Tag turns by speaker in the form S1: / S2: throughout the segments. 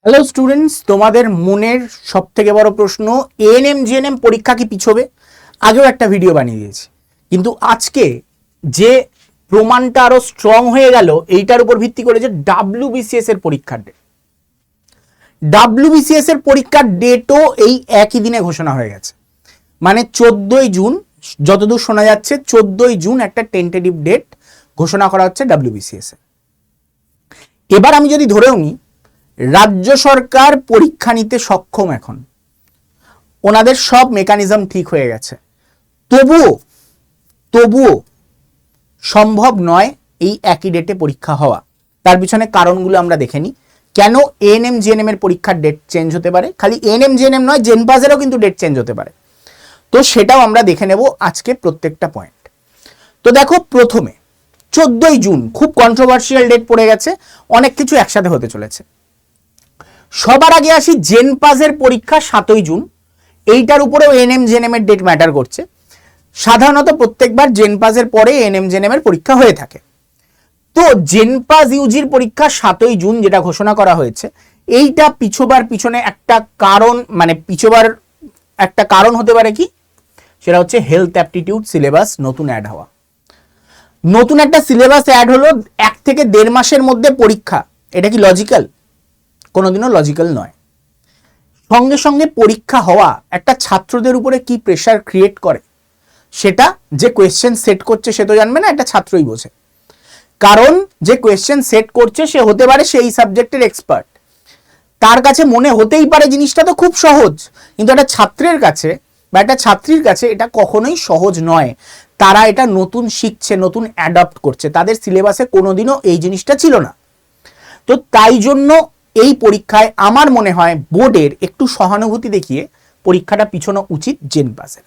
S1: Hello students, তোমাদের মনের সব থেকে বড় প্রশ্ন এএনএম জিএনএম পরীক্ষা কি পিছবে? আগেও একটা ভিডিও বানিয়ে দিয়েছি, কিন্তু আজকে যে প্রমাণটা আরো স্ট্রং হয়ে গেল এইটার উপর ভিত্তি করে যে ডাব্লিউবিসিএস এর পরীক্ষার ডেট, ডাব্লিউবিসিএস এর পরীক্ষার ডেটও এই একই দিনে ঘোষণা হয়ে গেছে। মানে 14ই জুন, যতদূর শোনা যাচ্ছে 14ই জুন একটা টেন্টেটিভ ডেট ঘোষণা করা হচ্ছে ডাব্লিউবিসিএস এর। এবার আমি যদি ধরেও নিই রাজ্য সরকার পরীক্ষা নিতে সক্ষম, এখন ওনাদের সব মেকানিজম ঠিক হয়ে গেছে, তবুও সম্ভব নয় এই একই ডেটে পরীক্ষা হওয়া। তার পিছনে কারণগুলো আমরা দেখে নিই। কেন এএনএম জিএনএম এর পরীক্ষার ডেট চেঞ্জ হতে পারে? খালি এএনএম জিএনএম নয়, জেনপাসেরও কিন্তু ডেট চেঞ্জ হতে পারে। তো সেটাও আমরা দেখে নেব আজকে প্রত্যেকটা পয়েন্ট। তো দেখো, প্রথমে 14ই জুন খুব কন্ট্রোভার্সিয়াল ডেট পড়ে গেছে, অনেক কিছু একসাথে হতে চলেছে। সবার আগে আসি জেনপাসের পরীক্ষা 7ই জুন, এইটার উপরেও এএনএম জিএনএম এর ডেট ম্যাটার করছে। সাধারণত প্রত্যেকবার জেনপাসের পরে এএনএম জিএনএম এর পরীক্ষা হয়ে থাকে। তো জেনপাস ইউজির পরীক্ষা 7ই জুন যেটা ঘোষণা করা হয়েছে, এইটা পিছোবার পিছনে একটা কারণ, মানে পিছোবার একটা কারণ হতে পারে কি, সেটা হচ্ছে হেলথ অ্যাপটিটিউড সিলেবাস নতুন অ্যাড হওয়া। নতুন একটা সিলেবাস অ্যাড হলো, 1 থেকে 1.5 মাসের মধ্যে পরীক্ষা। এটা কি লজিক্যাল? কোনোদিনও লজিক্যাল নয়। সঙ্গে সঙ্গে পরীক্ষা হওয়া একটা ছাত্রদের উপরে কি প্রেশার ক্রিয়েট করে, সেটা যে কোয়েশ্চেন সেট করছে সে তো জানবে না, একটা ছাত্রই বোঝে। কারণ যে কোয়েশ্চেন সেট করছে সে হতে পারে সেই সাবজেক্টের এক্সপার্ট, তার কাছে মনে হতেই পারে জিনিসটা তো খুব সহজ, কিন্তু একটা ছাত্রের কাছে বা একটা ছাত্রীর কাছে এটা কখনোই সহজ নয়। তারা এটা নতুন শিখছে, নতুন অ্যাডপ্ট করছে, তাদের সিলেবাসে কোনোদিনও এই জিনিসটা ছিল না। তো তাই জন্য এই পরীক্ষায় আমার মনে হয় বোর্ডের একটু সহানুভূতি দেখিয়ে পরীক্ষাটা পিছানো উচিত জেনপাসের।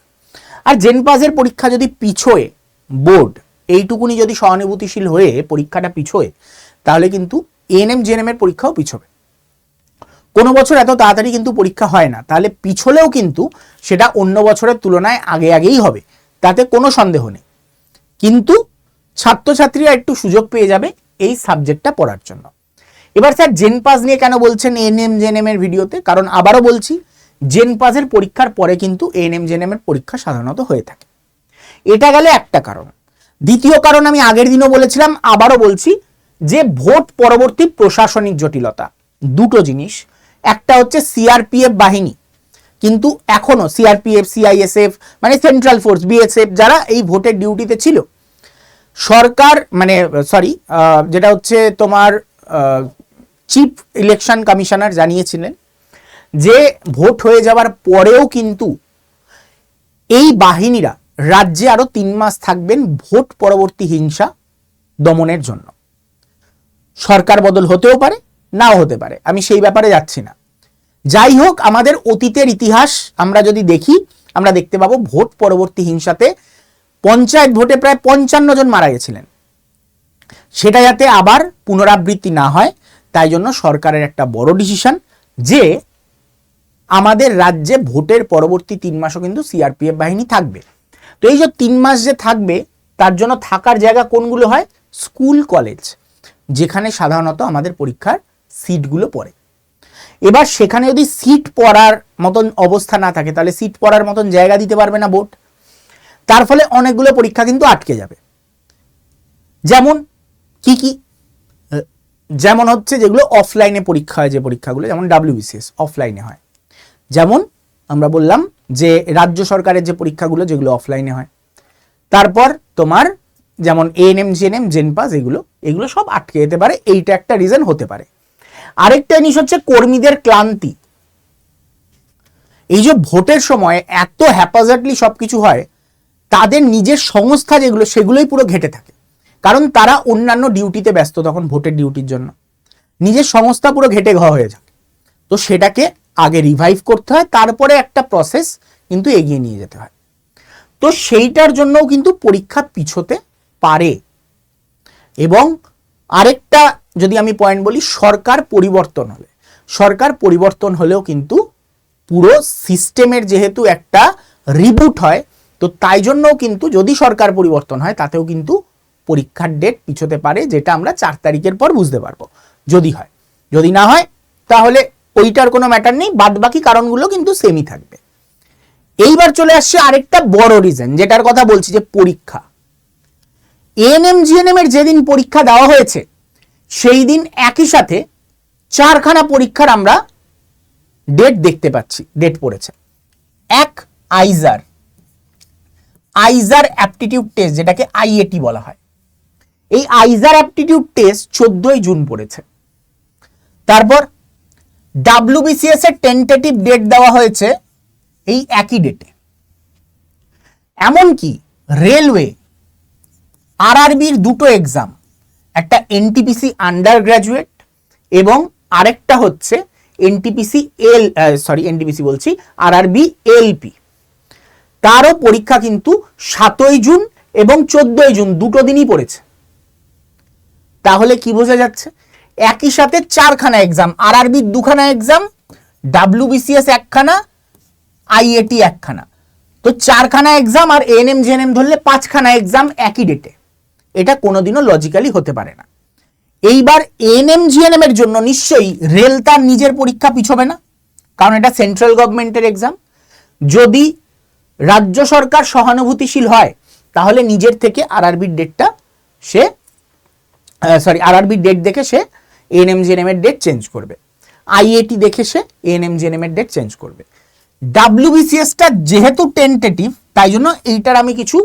S1: আর জেনপাসের পরীক্ষা যদি পিছোয়, বোর্ড এইটুকুনি যদি সহানুভূতিশীল হয়ে পরীক্ষাটা পিছোয়, তাহলে কিন্তু এএনএম জিএনএম এর পরীক্ষাও পিছবে। কোনো বছর এত তাড়াতাড়ি কিন্তু পরীক্ষা হয় না, তাহলে পিছলেও কিন্তু সেটা অন্য বছরের তুলনায় আগেই হবে, তাতে কোনো সন্দেহ নেই। কিন্তু ছাত্রছাত্রীরা একটু সুযোগ পেয়ে যাবে এই সাবজেক্টটা পড়ার জন্য। এবার স্যার জেনপাস নিয়ে কেন বলছেন এএনএম জিএনএম এর ভিডিওতে? কারণ আবারও বলছি, জেনপাসের পরীক্ষার পরে কিন্তু এএনএম জিএনএম এর পরীক্ষা সাধারণত হয়ে থাকে। এটা গেলে একটা কারণ। দ্বিতীয় কারণ আমি আগের দিনও বলেছিলাম, আবারও বলছি, যে ভোট পরবর্তী প্রশাসনিক জটিলতা। দুটো জিনিস, একটা হচ্ছে সিআরপিএফ বাহিনী, কিন্তু এখনো সিআরপিএফ, সিআইএসএফ মানে সেন্ট্রাল ফোর্স, বিএসএফ যারা এই ভোটের ডিউটিতে ছিল, সরকার মানে যেটা হচ্ছে তোমার চিফ ইলেকশন কমিশনার জানিয়েছিলেন যে ভোট হয়ে যাওয়ার পরেও কিন্তু এই বাহিনীরা রাজ্যে আরো 3 মাস থাকবেন ভোট পরবর্তী হিংসা দমনের জন্য। সরকার বদল হতেও পারে, নাও হতে পারে, আমি সেই ব্যাপারে যাচ্ছি না। যাই হোক, আমাদের অতীতের ইতিহাস আমরা যদি দেখি, আমরা দেখতে পাবো ভোট পরবর্তী হিংসাতে পঞ্চায়েত ভোটে প্রায় 55 জন মারা গেছিলেন। সেটা যাতে আবার পুনরাবৃত্তি না হয়, তাই জন্য সরকারের একটা বড় ডিসিশন যে আমাদের রাজ্যে ভোটের পরবর্তী 3 মাসও কিন্তু সিআরপিএফ বাহিনী থাকবে। তো এই যে 3 মাস যে থাকবে, তার জন্য থাকার জায়গা কোনগুলো হয়? স্কুল, কলেজ, যেখানে সাধারণত আমাদের পরীক্ষার সিটগুলো পড়ে। এবার সেখানে যদি সিট পড়ার মতন অবস্থা না থাকে, তাহলে সিট পড়ার মতন জায়গা দিতে পারবে না বোর্ড। তার ফলে অনেকগুলো পরীক্ষা কিন্তু আটকে যাবে। যেমন কি যেমন হচ্ছে যেগুলো অফলাইনে পরীক্ষা হয়, যে পরীক্ষাগুলো যেমন ডাব্লিউবিসিএস অফলাইনে হয়, যেমন আমরা বললাম যে রাজ্য সরকারের যে পরীক্ষাগুলো যেগুলো অফলাইনে হয়। তারপর তোমার যেমন এএনএম জিএনএম, জেনপাস, এগুলো সব আটকে যেতে পারে, এইটা একটা রিজন হতে পারে। আরেকটা জিনিস হচ্ছে কর্মীদের ক্লান্তি। এই যে ভোটের সময় এত হ্যাপাজার্টলি সবকিছু হয়, তাদের নিজের সংস্থা যেগুলো সেগুলোই পুরো ঘেটে থাকে, কারণ তারা অন্যান্য ডিউটিতে ব্যস্ত তখন ভোটের ডিউটির জন্য, নিজের সংস্থা পুরো ঘেটে ঘ হয়ে যায়। তো সেটাকে আগে রিভাইভ করতে হয়, তারপরে একটা প্রসেস কিন্তু এগিয়ে নিয়ে যেতে হয়। তো সেইটার জন্যও কিন্তু পরীক্ষা পিছোতে পারে। এবং আরেকটা যদি আমি পয়েন্ট বলি, সরকার পরিবর্তন হলেও কিন্তু পুরো সিস্টেমের যেহেতু একটা রিবুট হয়, তো তাই জন্যও কিন্তু যদি সরকার পরিবর্তন হয়, তাতেও কিন্তু পরীক্ষার ডেট পিছোতে পারে, যেটা আমরা 4 তারিখের পর বুঝতে পারবো যদি হয়। যদি না হয় তাহলে ওইটার কোনো ম্যাটার নেই, বাদ বাকি কারণগুলো কিন্তু সেমই থাকবে। এইবার চলে আসছে আরেকটা বড় রিজন, যেটার কথা বলছি, যে পরীক্ষা। এএনএম জিএনএম এর যেদিন পরীক্ষা দেওয়া হয়েছে সেই দিন একই সাথে 4খানা পরীক্ষার আমরা ডেট দেখতে পাচ্ছি, ডেট পড়েছে। এক, আইজার অ্যাপটিটিউড টেস্ট, যেটাকে আইএটি বলা হয়। এই আইজার অ্যাপটিটিউড টেস্ট 14ই জুন পড়েছে। তারপর ডাব্লিউবিসিএস এর টেন্টেটিভ ডেট দেওয়া হয়েছে এই একই ডেটে। এমনকি রেলওয়ে আরআরবির দুটো এক্সাম, একটা এনটিপিসি আন্ডার গ্র্যাজুয়েট এবং আরেকটা হচ্ছে আরআরবি এলপি, তারও পরীক্ষা কিন্তু 7ই জুন এবং 14ই জুন দুটো দিনই পড়েছে। তাহলে কি বোঝা যাচ্ছে? একই সাথে 4খানা এক্সাম, আরআরবি 2খানা এক্সাম, ডাব্লিউবিসিএস 1খানা, আইএটি 1খানা, তো 4খানা এক্সাম, আর এএনএম জিএনএম ধরলে 5খানা এক্সাম একই ডেটে। এটা কোনোদিনও লজিক্যালি হতে পারে না। এইবার এএনএম জিএনএম এর জন্য নিশ্চয়ই রেল তার নিজের পরীক্ষা পিছবে না, কারণ এটা সেন্ট্রাল গভর্নমেন্টের এক্সাম। যদি রাজ্য সরকার সহানুভূতিশীল হয় তাহলে নিজের থেকে আরআরবির ডেটটা সে আরআরবির ডেট দেখে সে এএনএম জিএনএম এর ডেট চেঞ্জ করবে, আইএটি দেখে সে এএনএম জিএনএম এর ডেট চেঞ্জ করবে। ডাব্লিউবিসিএসটা যেহেতু টেন্টেটিভ, তাই জন্য এইটার আমি কিছু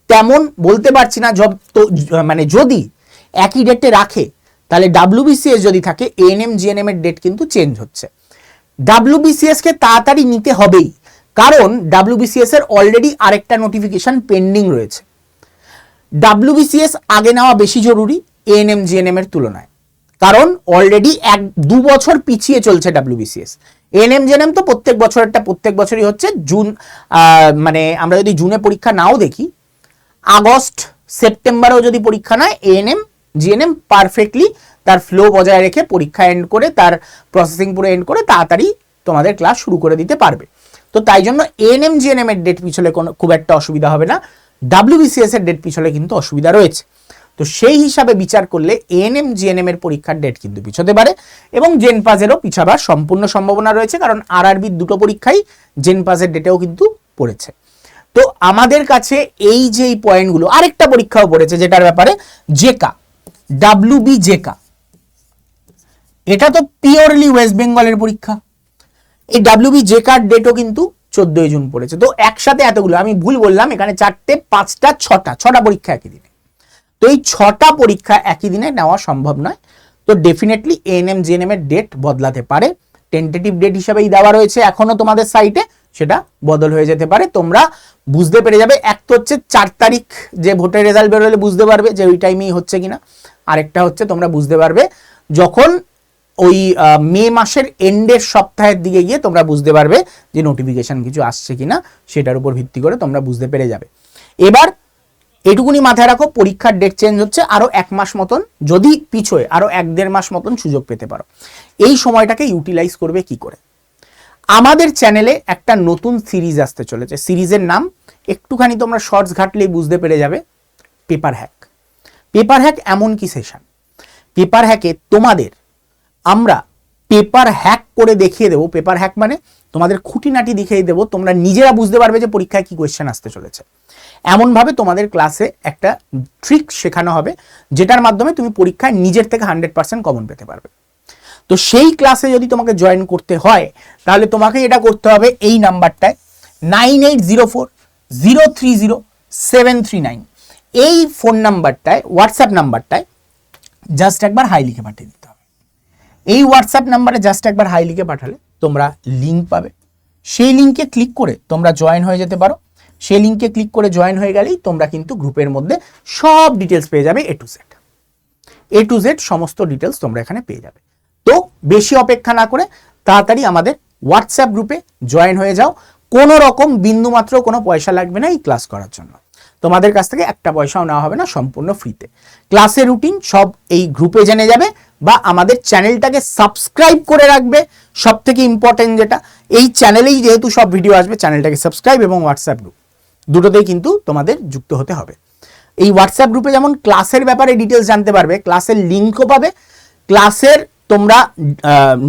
S1: তেমন বলতে পারছি না। মানে যদি একই ডেটে রাখে তাহলে ডাব্লিউবিসিএস যদি থাকে, এএনএম জিএনএম এর ডেট কিন্তু চেঞ্জ হচ্ছে। ডাব্লিউবিসিএস কে তাড়াতাড়ি নিতে হবেই, কারণ ডাব্লিউবিসিএস এর অলরেডি আরেকটা নোটিফিকেশন পেন্ডিং রয়েছে। ডাব্লিউবিসিএস আগে নেওয়া বেশি জরুরি এএনএম জিএনএম এর তুলনায়, কারণ অলরেডি 1-2 বছর পিছিয়ে চলছে ডাব্লিউবিসিএস। এএনএম জিএনএম তো প্রত্যেক বছরই হচ্ছে। জুন, মানে আমরা যদি জুনে পরীক্ষা নাও দেখি, আগস্ট সেপ্টেম্বরেও যদি পরীক্ষা নেয়, এএনএম জিএনএম পারফেক্টলি তার ফ্লো বজায় রেখে পরীক্ষা এন্ড করে, তার প্রসেসিং পুরো এন্ড করে তাড়াতাড়ি তোমাদের ক্লাস শুরু করে দিতে পারবে। তো তাই জন্য এএনএম জিএনএম এর ডেট পিছলে কোনো খুব একটা অসুবিধা হবে না, ডাব্লিউবিসিএস এর ডেট পিছলে কিন্তু অসুবিধা রয়েছে। তো সেই হিসাবে বিচার করলে এএনএম জিএনএম এর পরীক্ষার ডেট কিন্তু পিছোতে পারে, এবং জেনপাজেরও পিছাবার সম্পূর্ণ সম্ভাবনা রয়েছে, কারণ আরআরবির দুটো পরীক্ষাই জেনপাজের ডেটেও কিন্তু পড়েছে। তো আমাদের কাছে এই যে পয়েন্টগুলো, আরেকটা পরীক্ষাও পড়েছে যেটার ব্যাপারে, জেকা, ডাব্লিউবি জেকা, এটা তো পিওরলি ওয়েস্ট বেঙ্গলের পরীক্ষা। এই ডাব্লিউবি জেকার ডেটও কিন্তু 14ই জুন পড়েছে। তো একসাথে এতগুলো, আমি ভুল বললাম, এখানে 4টে, 5টা, 6টা পরীক্ষা একই দিনে। তো এই 6টা পরীক্ষা একই দিনে নেওয়া সম্ভব নয়। তো ডেফিনেটলি এএনএম জিএনএম এর ডেট বদলাতে পারে, টেন্টেটিভ ডেট হিসেবেই দেওয়া রয়েছে এখনো তোমাদের সাইটে, সেটা বদল হয়ে যেতে পারে। তোমরা বুঝতে পেরে যাবে, এক তো হচ্ছে 4 তারিখ যে ভোটের রেজাল্ট বেরোলে বুঝতে পারবে যে ওই টাইমেই হচ্ছে কিনা, আরেকটা হচ্ছে তোমরা বুঝতে পারবে যখন ওই মে মাসের এন্ডের সপ্তাহের দিকে গিয়ে তোমরা বুঝতে পারবে যে নোটিফিকেশন কিছু আসছে কিনা, সেটার উপর ভিত্তি করে তোমরা বুঝতে পেরে যাবে। এবার এটুকুনি মাথায় রাখো, পরীক্ষার ডেট চেঞ্জ হচ্ছে, আরো 1 মাস মতন যদি পিছোয়, আরো 1-1.5 মাস মতন সুযোগ পেতে পারো। এই সময়টাকে ইউটিলাইজ করবে কি করে? আমাদের চ্যানেলে একটা নতুন সিরিজ আসতে চলেছে, সিরিজের নাম একটুখানি তোমরা শর্টস ঘাটলেই বুঝতে পেরে যাবে, পেপার হ্যাক। পেপার হ্যাক এমন কি সেশন, পেপার হ্যাকে তোমাদের আমরা পেপার হ্যাক করে দেখিয়ে দেবো। পেপার হ্যাক মানে তোমাদের খুঁটিনাটি দেখিয়ে দেবো, তোমরা নিজেরা বুঝতে পারবে যে পরীক্ষায় কি কোয়েশ্চেন আসতে চলেছে। এমনভাবে তোমাদের ক্লাসে একটা ট্রিক শেখানো হবে, যেটার মাধ্যমে তুমি পরীক্ষায় নিজের থেকে 100% কমন পেতে পারবে। তো সেই ক্লাসে যদি তোমাকে জয়েন করতে হয়, তাহলে তোমাকে এটা করতে হবে এই নাম্বারটায়, 9804030739, এই ফোন নাম্বারটায়, হোয়াটসঅ্যাপ নাম্বারটায় জাস্ট একবার হাই লিখে পাঠিয়ে দিতে হবে। এই হোয়াটসঅ্যাপ নাম্বারে জাস্ট একবার হাই লিখে পাঠালে তোমরা লিঙ্ক পাবে, সেই লিঙ্কে ক্লিক করে তোমরা জয়েন হয়ে যেতে পারো। সেই লিঙ্কে ক্লিক করে জয়েন হয়ে গেলেই তোমরা কিন্তু গ্রুপের মধ্যে সব ডিটেলস পেয়ে যাবে, এ টু জেড সমস্ত ডিটেলস তোমরা এখানে পেয়ে যাবে। তো বেশি অপেক্ষা না করে তাড়াতাড়ি আমাদের হোয়াটসঅ্যাপ গ্রুপে জয়েন হয়ে যাও। কোনো রকম বিন্দুমাত্র কোনো পয়সা লাগবে না এই ক্লাস করার জন্য, তোমাদের কাছ থেকে একটা পয়সাও নেওয়া হবে না, সম্পূর্ণ ফ্রিতে। ক্লাসের রুটিন সব এই গ্রুপে জেনে যাবে, বা আমাদের চ্যানেলটাকে সাবস্ক্রাইব করে রাখবে। সব থেকে ইম্পর্টেন্ট যেটা, এই চ্যানেলেই যেহেতু সব ভিডিও আসবে, চ্যানেলটাকে সাবস্ক্রাইব এবং হোয়াটসঅ্যাপ গ্রুপ দুটোতেই কিন্তু তোমাদের যুক্ত হতে হবে। এই হোয়াটসঅ্যাপ গ্রুপে যেমন ক্লাসের ব্যাপারে ডিটেলস জানতে পারবে, ক্লাসের লিঙ্কও পাবে, ক্লাসের তোমরা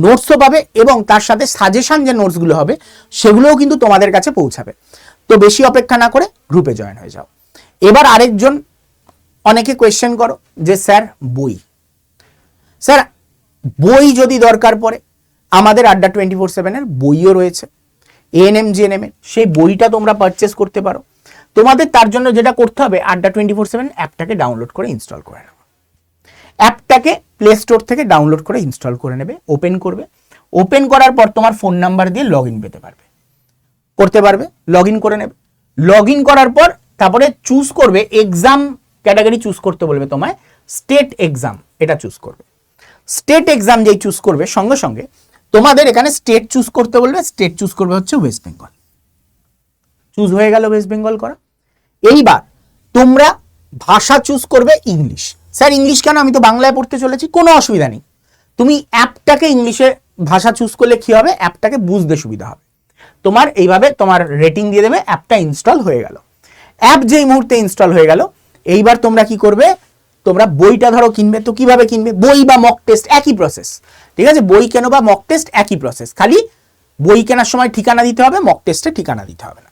S1: নোটসও পাবে এবং তার সাথে সাজেশন যে নোটসগুলো হবে সেগুলোও কিন্তু তোমাদের কাছে পৌঁছাবে। তো বেশি অপেক্ষা না করে গ্রুপে জয়েন হয়ে যাও। এবার আরেকজন অনেকে কোয়েশ্চেন করো যে স্যার বই, স্যার বই যদি দরকার পড়ে, আমাদের আড্ডা 24/7 বইও রয়েছে এএনএম জিএনএম এর, সেই বইটা তোমরা পারচেস করতে পারো। তোমাদের তার জন্য যেটা করতে হবে, আড্ডা 24/7 অ্যাপটাকে ডাউনলোড করে ইনস্টল করে নেবে। অ্যাপটাকে প্লে স্টোর থেকে ডাউনলোড করে ইনস্টল করে নেবে, ওপেন করবে। ওপেন করার পর তোমার ফোন নাম্বার দিয়ে লগ ইন করতে পারবে, লগ ইন করে নেবে। লগ ইন করার পর তারপরে চুজ করবে এক্সাম ক্যাটাগরি, চুজ করতে বলবে তোমায় স্টেট এক্সাম, এটা চুজ করবে। স্টেট এক্সাম যেই চুজ করবে সঙ্গে সঙ্গে তোমাদের এখানে স্টেট চুজ করতে বলবে, স্টেট চুজ করবে হচ্ছে ওয়েস্ট বেঙ্গল। চুজ হয়ে গেল ওয়েস্ট বেঙ্গল করা। এইবার তোমরা ভাষা চুজ করবে ইংলিশ। স্যার ইংলিশ কেন, আমি তো বাংলায় পড়তে চলেছি। কোনো অসুবিধা নেই, তুমি অ্যাপটাকে ইংলিশে ভাষা চুজ করলে কি হবে, অ্যাপটাকে বুঝতে সুবিধা হবে। তোমার এইভাবে তোমার রেটিং দিয়ে দেবে, অ্যাপটা ইনস্টল হয়ে গেল। অ্যাপ যেই মুহূর্তে ইনস্টল হয়ে গেল, এইবার তোমরা কি করবে, তোমরা বইটা ধরো কিনবে। তো কিভাবে কিনবে, বই বা মক টেস্ট একই প্রসেস, ঠিক আছে। বই কেন বা মক টেস্ট একই প্রসেস, খালি বই কেনার সময় ঠিকানা দিতে হবে, মক টেস্টে ঠিকানা দিতে হবে না।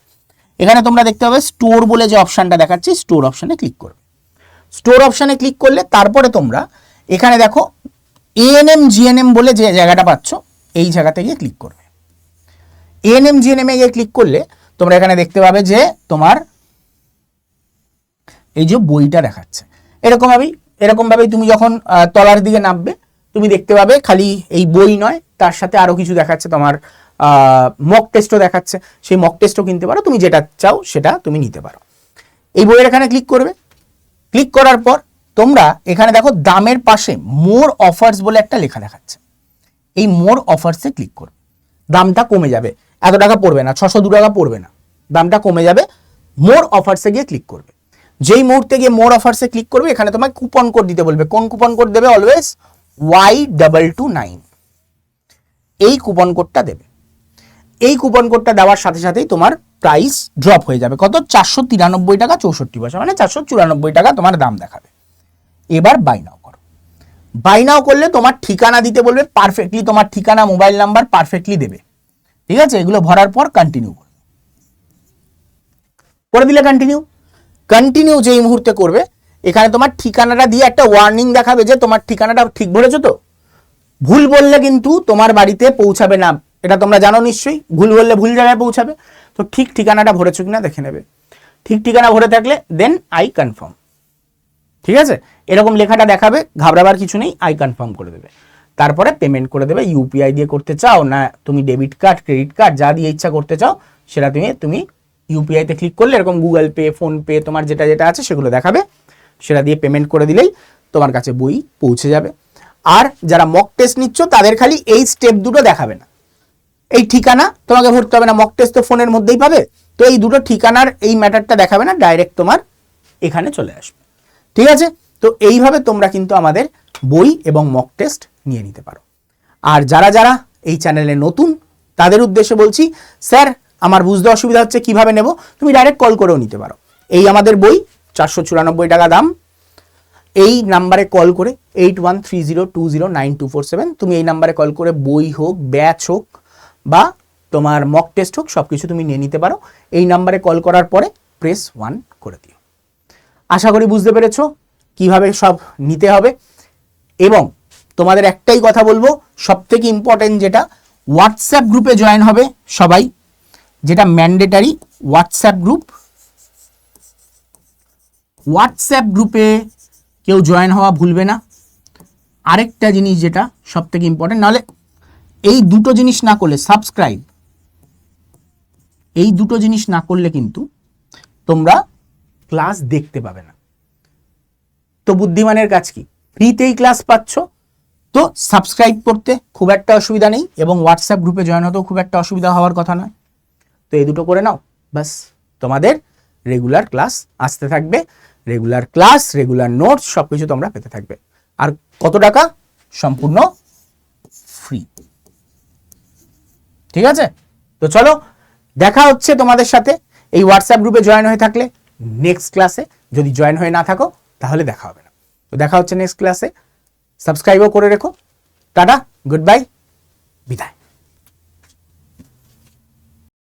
S1: এখানে তোমরা দেখতে পাবে স্টোর বলে যে অপশনটা দেখাচ্ছি, স্টোর অপশনে ক্লিক করবে। স্টোর অপশনে ক্লিক করলে তারপরে তোমরা এখানে দেখো এএনএম জিএনএম বলে যে জায়গাটা পাচ্ছ, এই জায়গাতে গিয়ে ক্লিক করবে। এএনএম জিএনএম এ গিয়ে ক্লিক করলে তোমরা এখানে দেখতে পাবে যে তোমার এই যে বইটা দেখাচ্ছে, এরকমভাবেই তুমি যখন তলার দিকে নামবে তুমি দেখতে পাবে খালি এই বই নয়, তার সাথে আরো কিছু দেখাচ্ছে, তোমার মক টেস্টও দেখাচ্ছে। সেই মক টেস্টও কিনতে পারো, তুমি যেটা চাও সেটা তুমি নিতে পারো। এই বইয়ের এখানে ক্লিক করবে। ক্লিক করার পর তোমরা এখানে দেখো দামের পাশে মোর অফার্স বলে একটা লেখা দেখাচ্ছে, এই মোর অফার্সে ক্লিক করবে। দামটা কমে যাবে, এত টাকা পড়বে না, 602 টাকা পড়বে না, দামটা কমে যাবে। মোর অফার্সে গিয়ে ক্লিক করবে। যেই মুহূর্তে গিয়ে মোর অফার্সে ক্লিক করবে, এখানে তোমায় কুপন কোড দিতে বলবে। কোন কুপন কোড দেবে, অলওয়েজ Y229, এই কুপন কোডটা দেবে। এই কুপন কোডটা দেওয়ার সাথে সাথেই তোমার প্রাইস ড্রপ হয়ে যাবে। কত, 493 টাকা 64 পয়সা, মানে 494 টাকা তোমার দাম দেখাবে। এবার বাই নাও করো। বাই নাও করলে তোমার ঠিকানা দিতে বলবে পারফেক্টলি, তোমার ঠিকানা মোবাইল নাম্বার পারফেক্টলি দেবে, ঠিক আছে। এগুলো ভরার পর কন্টিনিউ করে দিলে কন্টিনিউ যেই মুহূর্তে করবে, এখানে তোমার ঠিকানাটা দিয়ে একটা ওয়ার্নিং দেখাবে যে তোমার ঠিকানাটা ঠিক ভরেছো তো। ভুল বললে কিন্তু তোমার বাড়িতে পৌঁছাবে না, এটা তোমরা জানো নিশ্চয়ই। ভুল বললে ভুল জায়গায় পৌঁছাবে। তো ঠিক ঠিকানাটা ভরেছো কিনা দেখে নেবে। ঠিক ঠিকানা ভরে থাকলে দেন আই কনফার্ম, ঠিক আছে। এরকম লেখাটা দেখাবে, ঘাবড়াবার কিছু নেই, আই কনফার্ম করে দেবে। তারপরে পেমেন্ট করে দেবে। ইউপিআই দিয়ে করতে চাও না তুমি ডেবিট কার্ড, ক্রেডিট কার্ড, যা দিয়ে ইচ্ছা করতে চাও সেটা তুমি ইউপিআইতে ক্লিক করলে এরকম গুগল পে, ফোন পে, তোমার যেটা যেটা আছে সেগুলো দেখাবে, সেটা দিয়ে পেমেন্ট করে দিলেই তোমার কাছে বই পৌঁছে যাবে। আর যারা মক টেস্ট নিচ্ছ তাদের খালি এই স্টেপ দুটো দেখাবে না, এই ঠিকানা তোমাকে ভরতে হবে না, মক টেস্ট তো ফোনের মধ্যেই পাবে। তো এই দুটো ঠিকানার এই ম্যাটারটা দেখাবে না, ডাইরেক্ট তোমার এখানে চলে আসবে, ঠিক আছে। তো এইভাবে তোমরা কিন্তু আমাদের বই এবং মক টেস্ট নিয়ে নিতে পারো। আর যারা যারা এই চ্যানেলে নতুন তাদের উদ্দেশ্যে বলছি, স্যার আমার বুঝতে অসুবিধা হচ্ছে কিভাবে নেব, তুমি ডাইরেক্ট কল করেও নিতে পারো। এই আমাদের বই 494 টাকা দাম। এই নাম্বারে কল করে 8130209247, তুমি এই নাম্বারে কল করে বই হোক, ব্যাচ হোক বা তোমার মক টেস্ট হোক, সব কিছু তুমি নিয়ে নিতে পারো। এই নাম্বারে কল করার পরে প্রেস 1 করে দিও। আশা করি বুঝতে পেরেছো কিভাবে সব নিতে হবে। এবং তোমাদের একটাই কথা বলবো, সবথেকে ইম্পর্টেন্ট যেটা, হোয়াটসঅ্যাপ গ্রুপে জয়েন হবে সবাই, যেটা ম্যান্ডেটারি। হোয়াটসঅ্যাপ গ্রুপে কেউ জয়েন হওয়া ভুলবে না। আরেকটা জিনিস যেটা সবথেকে ইম্পর্টেন্ট, নাহলে এই দুটো জিনিস না করলে, সাবস্ক্রাইব, এই দুটো জিনিস না করলে কিন্তু তোমরা ক্লাস দেখতে পাবে না। তো বুদ্ধিমানের কাজ কি, ফ্রিতেই ক্লাস পাচ্ছ, তো সাবস্ক্রাইব করতে খুব একটা অসুবিধা নেই এবং হোয়াটসঅ্যাপ গ্রুপে জয়েন হতেও খুব একটা অসুবিধা হওয়ার কথা নয়। তো এই দুটো করে নাও, বাস তোমাদের রেগুলার ক্লাস আসতে থাকবে। রেগুলার ক্লাস, রেগুলার নোটস সব কিছু তোমরা পেতে থাকবে। আর কত টাকা, সম্পূর্ণ ফ্রি, ঠিক আছে। তো চলো, দেখা হচ্ছে তোমাদের সাথে এই হোয়াটসঅ্যাপ গ্রুপে জয়েন হয়ে থাকলে নেক্সট ক্লাসে। যদি জয়েন হয়ে না থাকো তাহলে দেখা হবে না। তো দেখা হচ্ছে নেক্সট ক্লাসে। সাবস্ক্রাইবও করে রেখো। টাটা, গুড বাই, বিদায়।